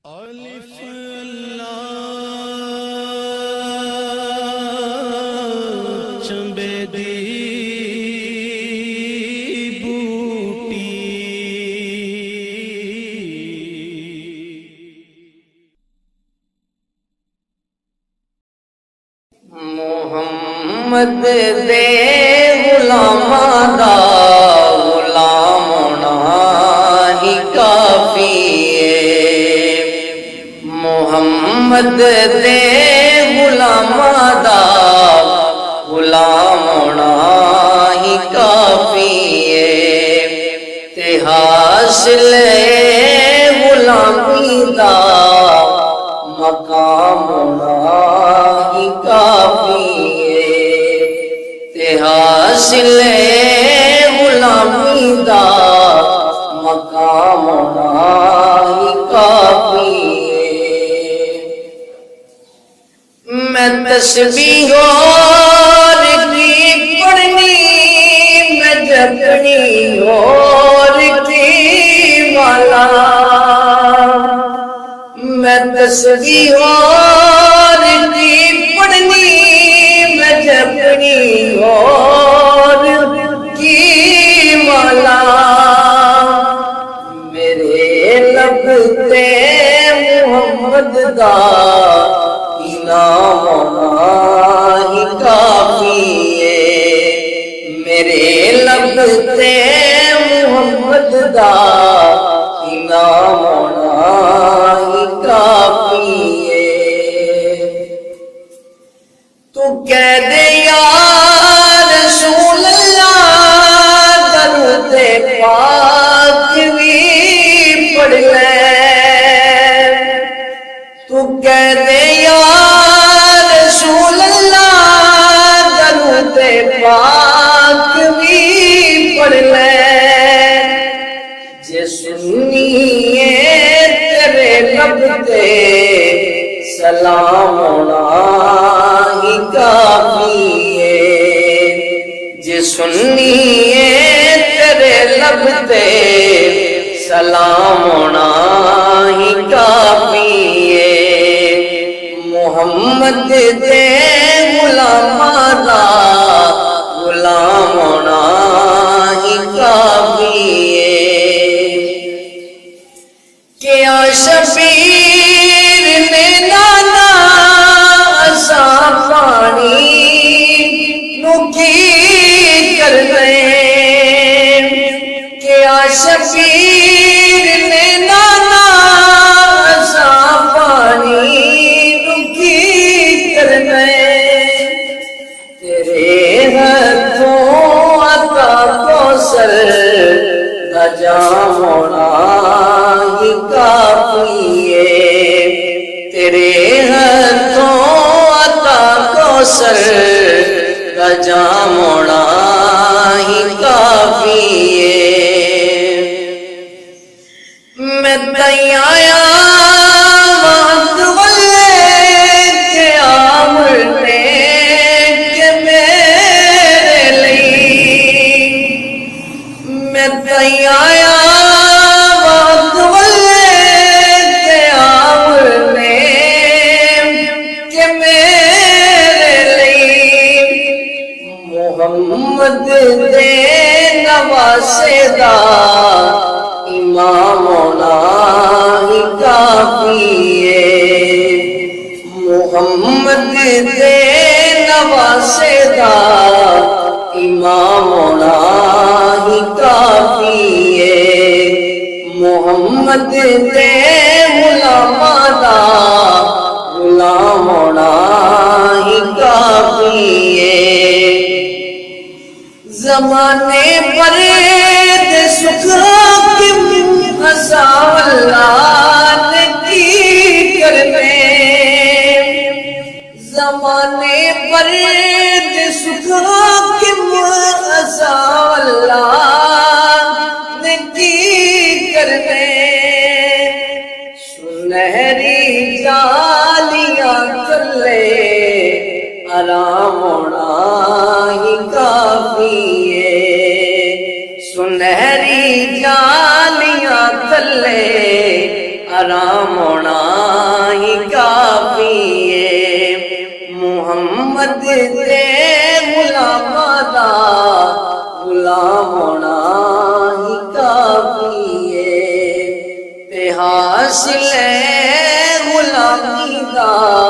الف چنبے دی بوٹی محمد دے غلاماں دا غلام ہونا ہی کافی ہے۔ محمد دے غلاماں دا غلام ہونا ہی کافی ہے، تے حاصل غلامی دا مقام ہونا ہی کافی ہے، تے حاصل غلامی دا مقام ہونا ہی کافی ہے۔ میں تسبیح اور کی پڑھنی، میں جپنی اور کی والا، میں تسبیح اور کی پڑھنی، میں جپنی اور کی والا، میرے لب تے محمد دا نام ہونا ہی کافی ہے، میرے لب تے محمد دا نام ہونا ہی کافی ہے۔ تو کہہ دے یا رسول اللہ، درود پاک بھی پڑھ لے، تو کہہ دے یا رسول اللہ، درود پاک بھی پڑھ لے، جے سنی ہے تیرے لب تے سلام ہونا ہی کافی ہے، جے سنی ہے تیرے لب تے سلام ہونا ہی کافی ہے۔ محمد دے غلاماں دا غلام ہونا ہی کافی ہے۔ کیا شبیر نے نانا اساں پانی نو کی کرنے، کیا شبیر نے نانا اساں پانی نو کی کرنے، تیرے ہاتھوں عطا کوثر دا جام ہونا ہی کافی ہے، تیرے ہاتھوں عطا کوثر دا جام ہونا ہی کافی ہے۔ میں تئیں آیا وقت والے قیام نے کہ میرے لئی، میں تئیں آیا وقت والے قیام نے کہ میرے لئی، محمد دے نواسے دا امام ہونا ہی کافی ہے، محمد دے نواسے دا امام ہونا ہی کافی ہے، محمد دے غلاماں دا غلام ہونا ہی کافی ہے۔ زمانے پر دے سکھ کی عصا اللہ نے کی کرنے، زمانے پر دے سکھ کی عصا اللہ نے کی کرنے، سنہری جالیاں تلے آرام ہونا ہی کافی ہے، سنہری جالیاں تلے کرام ہونا ہی کافی ہے محمد دے غلاماں دا غلام ہونا ہی کافی ہے تے حاصل ہے غلامی دا